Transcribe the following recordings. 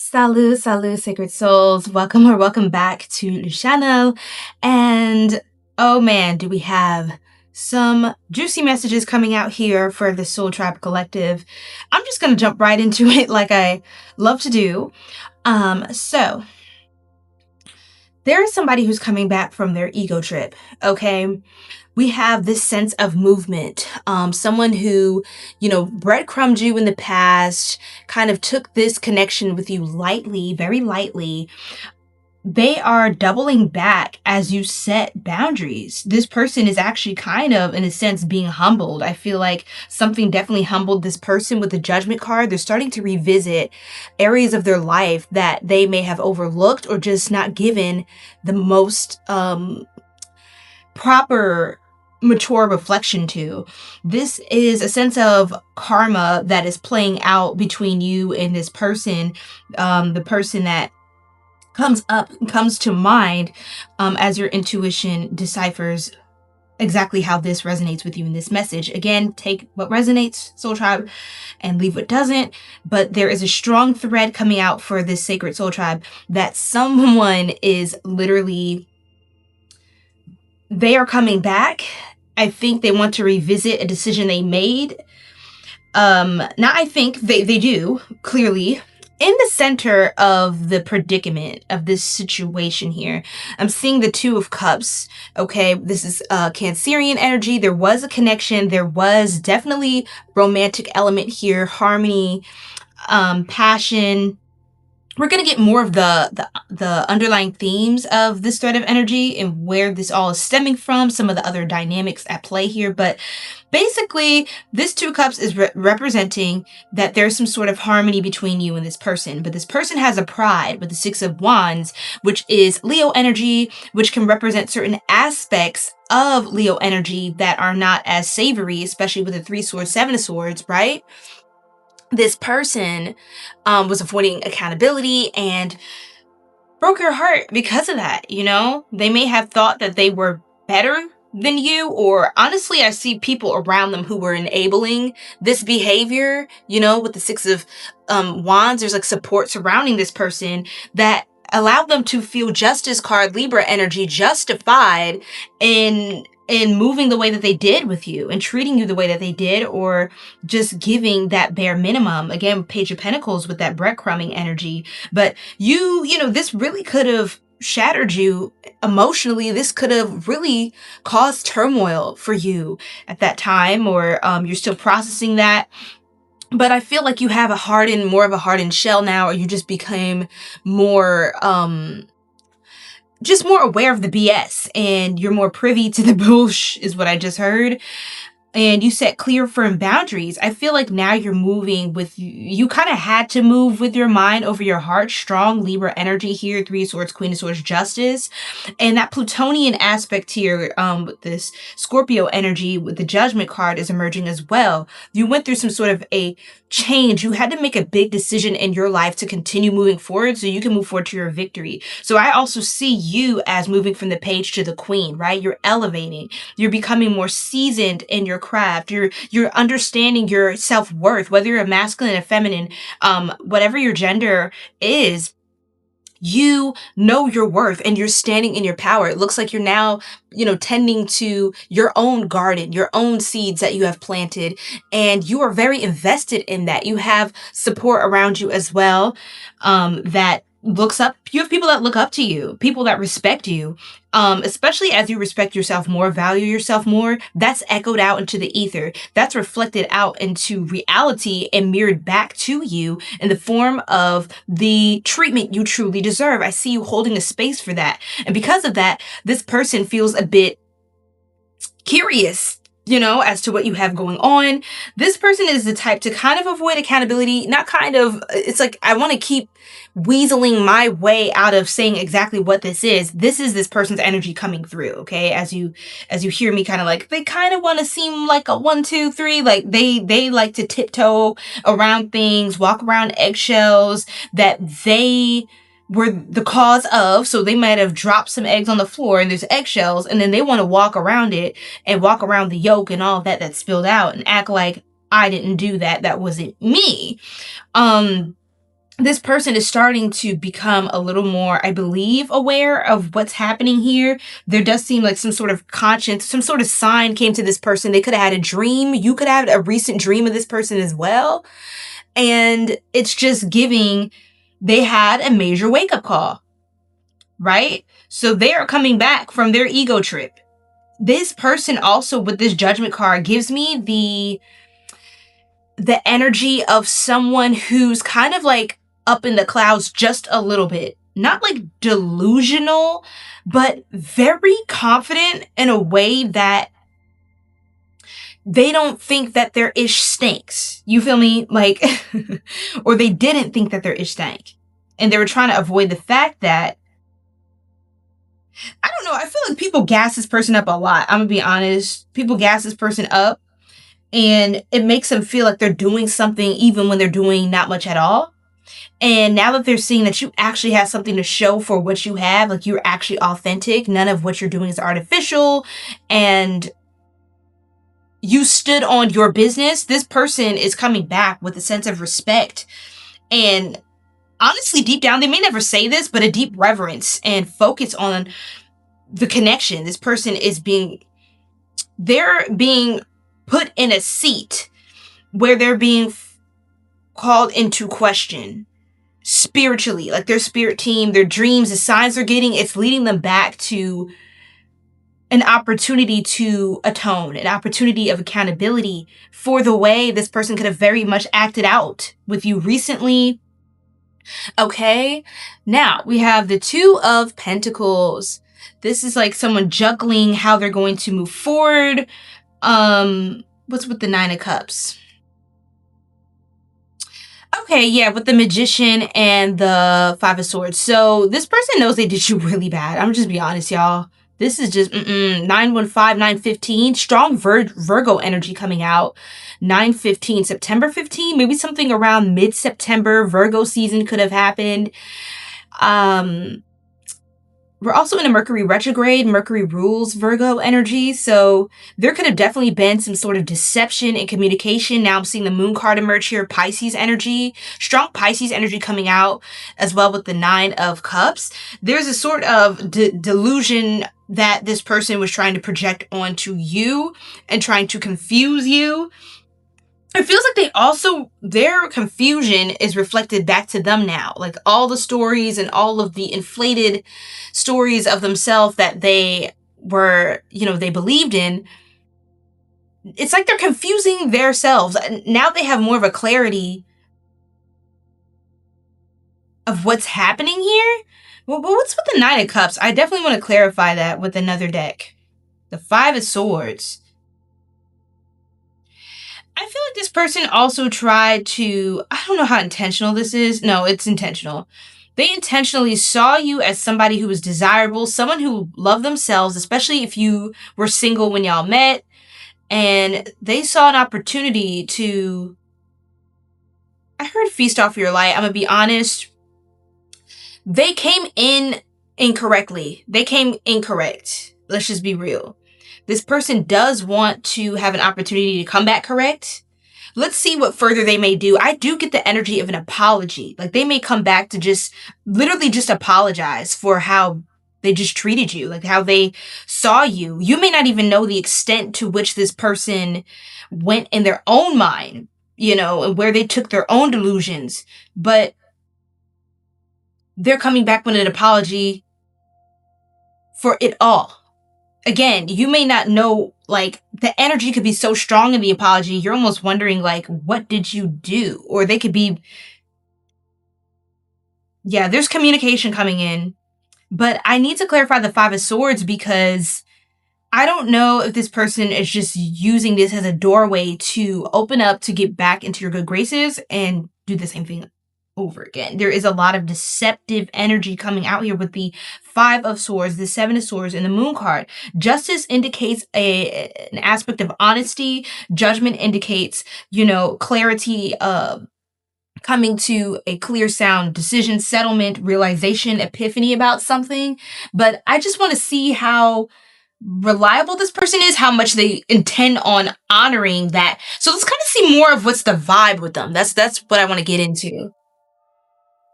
Salut, salut, sacred souls. Welcome back to the channel. And oh man, do we have some juicy messages coming out here for the Soul Tribe Collective. I'm just going to jump right into it like I love to do. So there is somebody who's coming back from their ego trip, okay? We have this sense of movement. Someone who, breadcrumbed you in the past, kind of took this connection with you lightly, very lightly. They are doubling back as you set boundaries. This person is actually kind of, in a sense, being humbled. I feel like something definitely humbled this person with the Judgment card. They're starting to revisit areas of their life that they may have overlooked or just not given the most proper mature reflection to. This is a sense of karma that is playing out between you and this person, the person that comes to mind as your intuition deciphers exactly how this resonates with you in this message. Again, take what resonates, Soul Tribe, and leave what doesn't. But there is a strong thread coming out for this sacred Soul Tribe that someone is literally, they are coming back. I think they want to revisit a decision they made. Now I think they do, clearly. In the center of the predicament of this situation here, I'm seeing the Two of Cups. Okay, this is Cancerian energy. There was a connection. There was definitely romantic element here, harmony, passion. We're going to get more of the underlying themes of this thread of energy and where this all is stemming from, some of the other dynamics at play here. But basically, this Two of Cups is representing that there's some sort of harmony between you and this person. But this person has a pride with the Six of Wands, which is Leo energy, which can represent certain aspects of Leo energy that are not as savory, especially with the Three Swords, Seven of Swords, right? This person was avoiding accountability and broke your heart because of that, They may have thought that they were better than you, or honestly, I see people around them who were enabling this behavior, with the Six of Wands. There's like support surrounding this person that allowed them to feel Justice card, Libra energy, justified in moving the way that they did with you and treating you the way that they did, or just giving that bare minimum. Again, Page of Pentacles with that breadcrumbing energy. But this really could have shattered you emotionally. This could have really caused turmoil for you at that time, or you're still processing that. But I feel like you have more of a hardened shell now, or you just became more more aware of the BS, and you're more privy to the bullshit, is what I just heard. And you set clear, firm boundaries. I feel like now you're moving you kind of had to move with your mind over your heart. Strong Libra energy here. Three of Swords, Queen of Swords, Justice. And that Plutonian aspect here with this Scorpio energy with the Judgment card is emerging as well. You went through some sort of a change. You had to make a big decision in your life to continue moving forward so you can move forward to your victory. So I also see you as moving from the Page to the Queen, right? You're elevating. You're becoming more seasoned in your craft. You're understanding your self-worth, whether you're a masculine or feminine, whatever your gender is. You know your worth and you're standing in your power. It looks like you're now, tending to your own garden, your own seeds that you have planted, and you are very invested in that. You have support around you as well, that looks up. You have people that look up to you, people that respect you, especially as you respect yourself more, value yourself more. That's echoed out into the ether. That's reflected out into reality and mirrored back to you in the form of the treatment you truly deserve. I see you holding a space for that. And because of that, this person feels a bit curious, as to what you have going on. This person is the type to kind of avoid accountability. It's like, I want to keep weaseling my way out of saying exactly what this is. This is this person's energy coming through, okay? As you hear me kind of like, they kind of want to seem like a 1, 2, 3, like they like to tiptoe around things, walk around eggshells that they were the cause of. So they might have dropped some eggs on the floor and there's eggshells, and then they want to walk around it and walk around the yolk and all that spilled out and act like I didn't do that. That wasn't me. this person is starting to become a little more, I believe, aware of what's happening here. There does seem like some sort of conscience, some sort of sign came to this person. They could have had a dream. You could have had a recent dream of this person as well. And it's just giving, they had a major wake-up call, right? So they are coming back from their ego trip. This person also, with this Judgment card, gives me the energy of someone who's kind of like up in the clouds just a little bit. Not like delusional, but very confident in a way that they don't think that their ish stinks. You feel me? Like, or they didn't think that their ish stank. And they were trying to avoid the fact that, I don't know, I feel like people gas this person up a lot. I'm gonna be honest. People gas this person up, and it makes them feel like they're doing something even when they're doing not much at all. And now that they're seeing that you actually have something to show for what you have, like you're actually authentic, none of what you're doing is artificial, and you stood on your business, this person is coming back with a sense of respect. And honestly, deep down, they may never say this, but a deep reverence and focus on the connection. This person is they're being put in a seat where they're being called into question spiritually, like their spirit team, their dreams, the signs they're getting, it's leading them back to an opportunity to atone, an opportunity of accountability for the way this person could have very much acted out with you recently. Okay, now we have the Two of Pentacles. This is like someone juggling how they're going to move forward. What's with the Nine of Cups? Okay, yeah, with the Magician and the Five of Swords. So this person knows they did you really bad. I'm just be honest, y'all. This is just 915, 915. Strong Virgo energy coming out. 915, September 15. Maybe something around mid-September. Virgo season could have happened. We're also in a Mercury retrograde. Mercury rules Virgo energy. So there could have definitely been some sort of deception in communication. Now I'm seeing the Moon card emerge here. Pisces energy. Strong Pisces energy coming out as well with the Nine of Cups. There's a sort of delusion that this person was trying to project onto you and trying to confuse you. It feels like their confusion is reflected back to them now. Like all the stories and all of the inflated stories of themselves that they were, they believed in. It's like they're confusing themselves. Now they have more of a clarity of what's happening here. Well, what's with the Nine of Cups? I definitely want to clarify that with another deck. The Five of Swords. I feel like this person also tried to, I don't know how intentional this is. No, it's intentional. They intentionally saw you as somebody who was desirable, someone who loved themselves, especially if you were single when y'all met. And they saw an opportunity to, I heard feast off your light. I'm going to be honest. They came in incorrectly. They came incorrect. Let's just be real. This person does want to have an opportunity to come back correct. Let's see what further they may do. I do get the energy of an apology. Like they may come back to just literally just apologize for how they just treated you, like how they saw you. You may not even know the extent to which this person went in their own mind, and where they took their own delusions. But they're coming back with an apology for it all. Again, you may not know, like, the energy could be so strong in the apology, you're almost wondering, like, what did you do? Or they could be, yeah, there's communication coming in. But I need to clarify the Five of Swords because I don't know if this person is just using this as a doorway to open up to get back into your good graces and do the same thing over again. There is a lot of deceptive energy coming out here with the Five of Swords, the Seven of Swords, and the Moon card. Justice indicates an aspect of honesty. Judgment indicates, clarity, coming to a clear sound decision, settlement, realization, epiphany about something. But I just want to see how reliable this person is, how much they intend on honoring that. So let's kind of see more of what's the vibe with them. That's what I want to get into.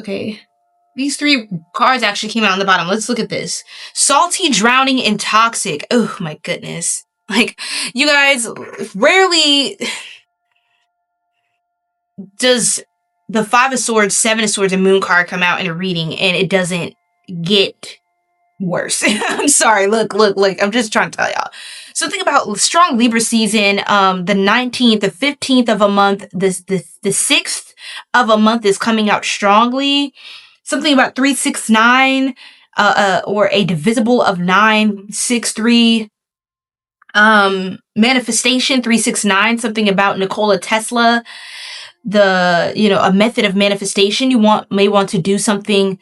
Okay. These 3 cards actually came out on the bottom. Let's look at this. Salty, drowning, and toxic. Oh my goodness. Like, you guys, rarely does the 5 of Swords, 7 of Swords, and Moon card come out in a reading and it doesn't get worse. I'm sorry. Look. I'm just trying to tell y'all. So think about strong Libra season. The 19th, the 15th of a month, the 6th of a month is coming out strongly. Something about 369, or a divisible of 963. Manifestation 369. Something about Nikola Tesla. A method of manifestation. You may want to do something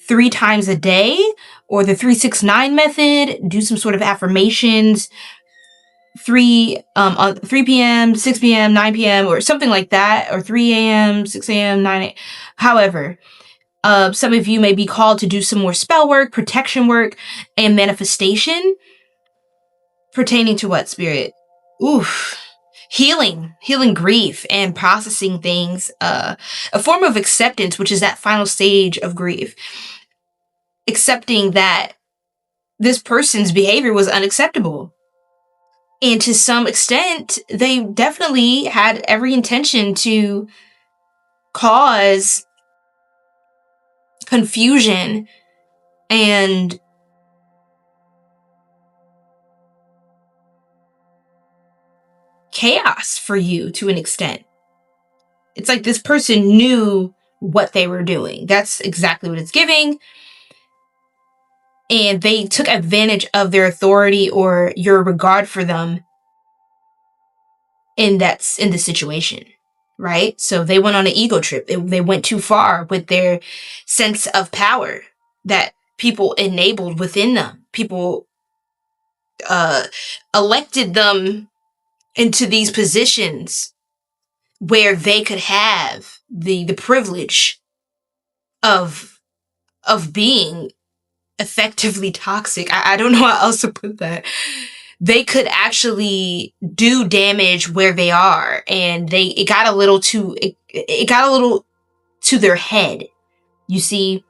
3 times a day, or the 369 method. Do some sort of affirmations. 3 p.m., 6 p.m., 9 p.m., or something like that, or 3 a.m., 6 a.m., 9 a.m. However, some of you may be called to do some more spell work, protection work, and manifestation. Pertaining to what, Spirit? Oof. Healing grief and processing things. A form of acceptance, which is that final stage of grief. Accepting that this person's behavior was unacceptable. And to some extent, they definitely had every intention to cause confusion and chaos for you to an extent. It's like this person knew what they were doing. That's exactly what it's giving. And they took advantage of their authority or your regard for them in the situation, right? So they went on an ego trip. They went too far with their sense of power that people enabled within them. People elected them into these positions where they could have the privilege of being effectively toxic. I don't know how else to put that. They could actually do damage where they are, and it got a little to their head. You see,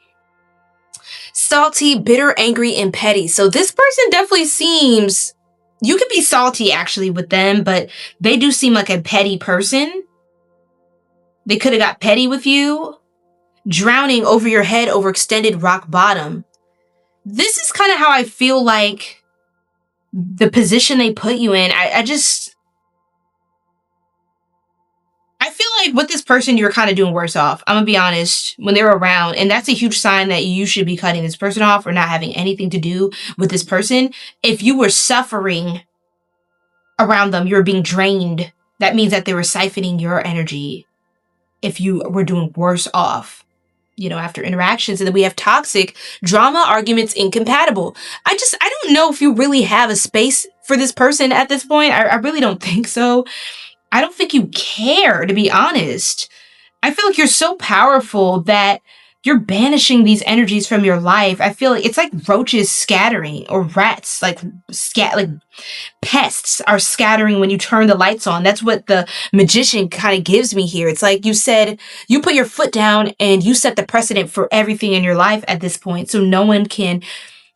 salty, bitter, angry, and petty. So this person definitely seems, you could be salty actually with them, but they do seem like a petty person. They could have got petty with you. Drowning over your head, overextended, rock bottom. This is kind of how I feel like the position they put you in. I feel like with this person, you're kind of doing worse off. I'm gonna be honest, when they're around, and that's a huge sign that you should be cutting this person off or not having anything to do with this person. If you were suffering around them, you're being drained. That means that they were siphoning your energy. If you were doing worse off, after interactions. And then we have toxic, drama, arguments, incompatible. I don't know if you really have a space for this person at this point. I really don't think so. I don't think you care, to be honest. I feel like you're so powerful that you're banishing these energies from your life. I feel like it's like roaches scattering, or rats, like pests are scattering when you turn the lights on. That's what the magician kind of gives me here. It's like you said, you put your foot down and you set the precedent for everything in your life at this point. So no one can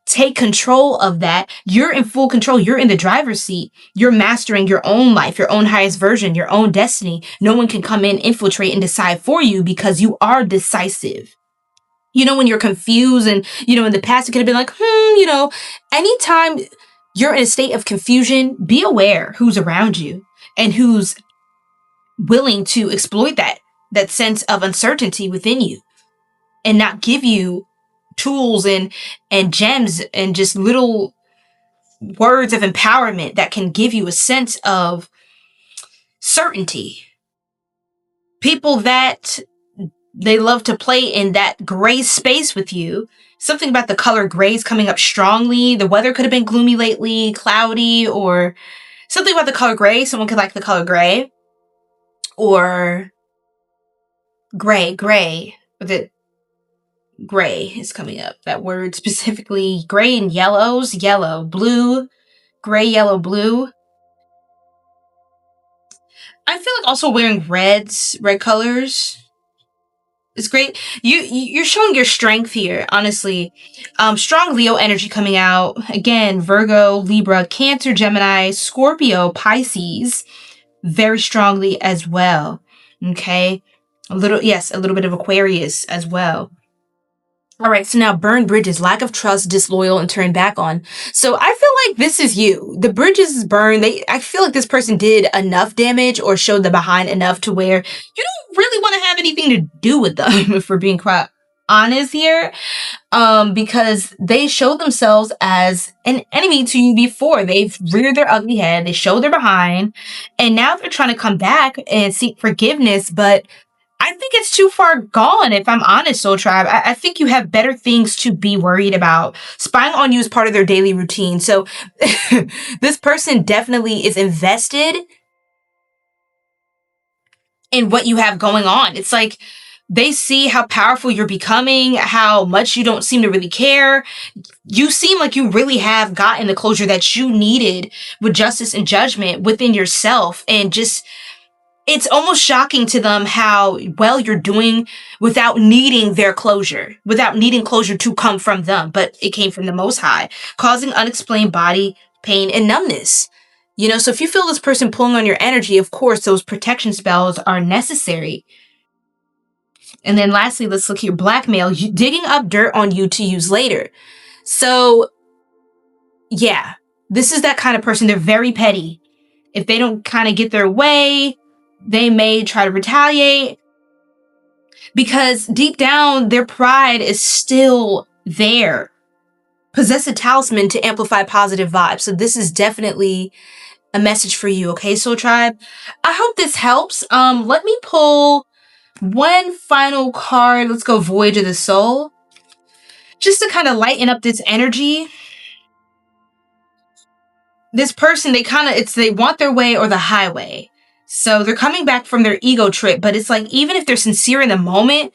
take control of that. You're in full control. You're in the driver's seat. You're mastering your own life, your own highest version, your own destiny. No one can come in, infiltrate, and decide for you because you are decisive. When you're confused and, in the past, it could have been like, anytime you're in a state of confusion, be aware who's around you and who's willing to exploit that sense of uncertainty within you and not give you tools and gems and just little words of empowerment that can give you a sense of certainty. People that they love to play in that gray space with you. Something about the color gray is coming up strongly. The weather could have been gloomy lately, cloudy, or something about the color gray. Someone could like the color gray. Or gray. The gray is coming up. That word specifically, gray and yellows, yellow, blue, gray, yellow, blue. I feel like also wearing red colors. It's great. You're showing your strength here, honestly. Strong Leo energy coming out. Again, Virgo, Libra, Cancer, Gemini, Scorpio, Pisces, very strongly as well. Okay. A little bit of Aquarius as well. All right, so now burn bridges, lack of trust, disloyal, and turn back on. So I feel like this is you. The bridges is burned. I feel like this person did enough damage or showed the behind enough to where you don't really want to have anything to do with them, if we're being quite honest here. Because they showed themselves as an enemy to you before. They've reared their ugly head. They showed their behind. And now they're trying to come back and seek forgiveness, but I think it's too far gone, if I'm honest, Soul Tribe. I think you have better things to be worried about. Spying on you is part of their daily routine. So this person definitely is invested in what you have going on. It's like they see how powerful you're becoming, how much you don't seem to really care. You seem like you really have gotten the closure that you needed with justice and judgment within yourself, and just... it's almost shocking to them how well you're doing without needing their closure, without needing closure to come from them, but it came from the Most High, causing unexplained body pain and numbness. You know, so if you feel this person pulling on your energy, of course, those protection spells are necessary. And then lastly, let's look here. Blackmail, digging up dirt on you to use later. So, yeah, this is that kind of person. They're very petty. If they don't kind of get their way, they may try to retaliate, because deep down, their pride is still there. Possess a talisman to amplify positive vibes. So this is definitely a message for you, okay, Soul Tribe? I hope this helps. Let me pull one final card. Let's go Voyage of the Soul. Just to kind of lighten up this energy. This person, they want their way or the highway. So they're coming back from their ego trip, but it's like, even if they're sincere in the moment,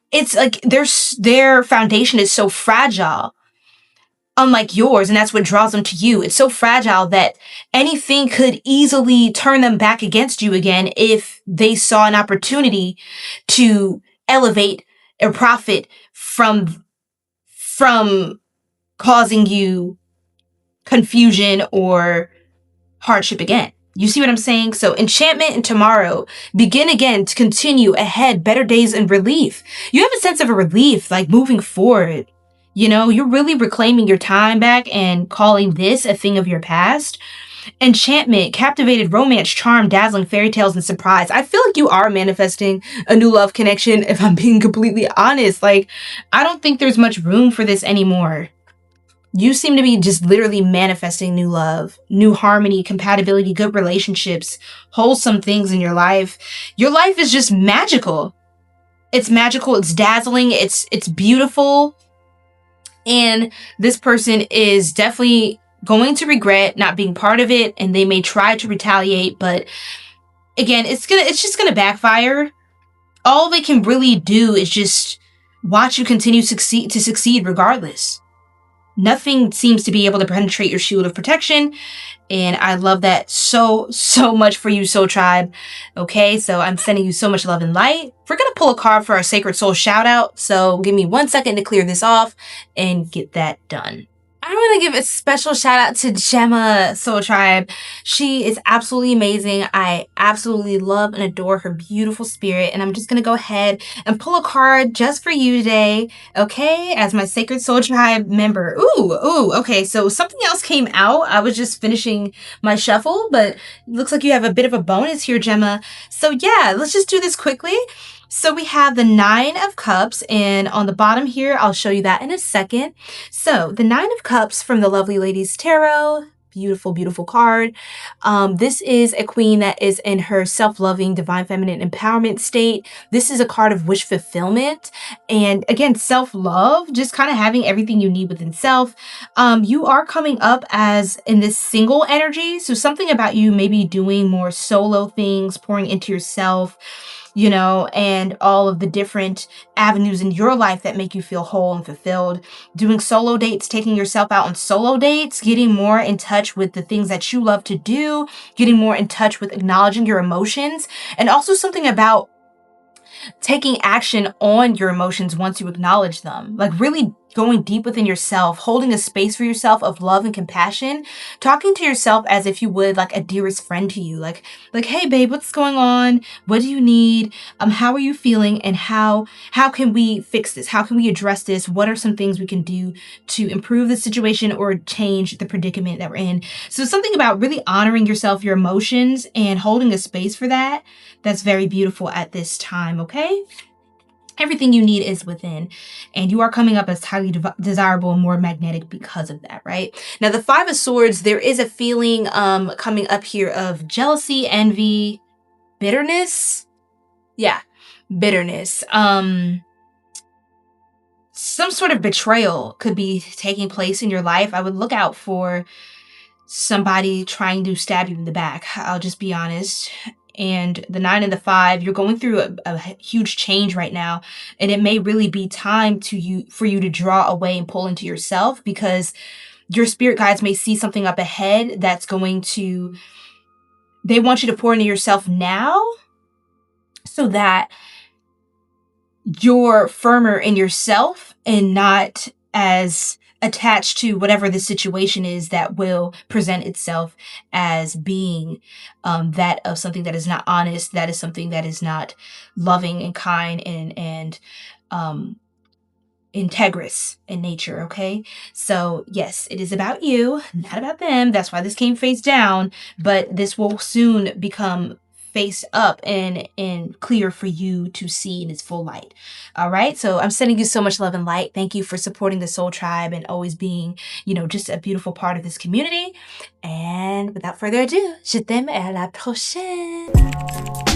it's like their foundation is so fragile, unlike yours, and that's what draws them to you. It's so fragile that anything could easily turn them back against you again if they saw an opportunity to elevate or profit from causing you confusion or hardship again. You see what I'm saying? So enchantment and tomorrow, begin again to continue ahead, better days and relief. You have a sense of a relief, like moving forward. You know, you're really reclaiming your time back and calling this a thing of your past. Enchantment, captivated, romance, charm, dazzling, fairy tales, and surprise. I feel like you are manifesting a new love connection, if I'm being completely honest. Like, I don't think there's much room for this anymore. You seem to be just literally manifesting new love, new harmony, compatibility, good relationships, wholesome things in your life. Your life is just magical. It's magical. It's dazzling. It's beautiful. And this person is definitely going to regret not being part of it, and they may try to retaliate, but again, it's just gonna backfire. All they can really do is just watch you continue to succeed regardless. Nothing seems to be able to penetrate your shield of protection. And I love that so much for you, Soul Tribe. Okay, so I'm sending you so much love and light. We're going to pull a card for our Sacred Soul shout out. So give me 1 second to clear this off and get that done. I want to give a special shout out to Gemma, Soul Tribe. She is absolutely amazing. I absolutely love and adore her beautiful spirit. And I'm just going to go ahead and pull a card just for you today. Okay, as my Sacred Soul Tribe member. Ooh, okay. So something else came out. I was just finishing my shuffle, but it looks like you have a bit of a bonus here, Gemma. So yeah, let's just do this quickly. So we have the 9 of Cups, and on the bottom here, I'll show you that in a second. So the 9 of Cups from the Lovely Ladies Tarot. Beautiful, beautiful card. This is a queen that is in her self-loving, divine feminine empowerment state. This is a card of wish fulfillment. And again, self-love, just kind of having everything you need within self. You are coming up as in this single energy. So something about you maybe doing more solo things, pouring into yourself, you know, and all of the different avenues in your life that make you feel whole and fulfilled. Doing solo dates, taking yourself out on solo dates, getting more in touch with the things that you love to do, getting more in touch with acknowledging your emotions, and also something about taking action on your emotions once you acknowledge them, like really going deep within yourself, holding a space for yourself of love and compassion, talking to yourself as if you would like a dearest friend to you, like, hey babe, what's going on? What do you need? How are you feeling? And how can we fix this? How can we address this? What are some things we can do to improve the situation or change the predicament that we're in? So something about really honoring yourself, your emotions, and holding a space for that, that's very beautiful at this time, okay? Everything you need is within, and you are coming up as highly desirable and more magnetic because of that, right? Now, the Five of Swords, there is a feeling coming up here of jealousy, envy, bitterness. Yeah, bitterness. Some sort of betrayal could be taking place in your life. I would look out for somebody trying to stab you in the back. I'll just be honest. And the 9 and the 5, you're going through a huge change right now, and it may really be time for you to draw away and pull into yourself, because your spirit guides may see something up ahead that's they want you to pour into yourself now so that you're firmer in yourself and not as attached to whatever the situation is that will present itself as being that of something that is not honest, that is something that is not loving and kind and integrous in nature, okay? So yes, it is about you, not about them. That's why this came face down, but this will soon become face up and clear for you to see in its full light. All right. So I'm sending you so much love and light. Thank you for supporting the Soul Tribe and always being, just a beautiful part of this community. And without further ado, je t'aime et à la prochaine.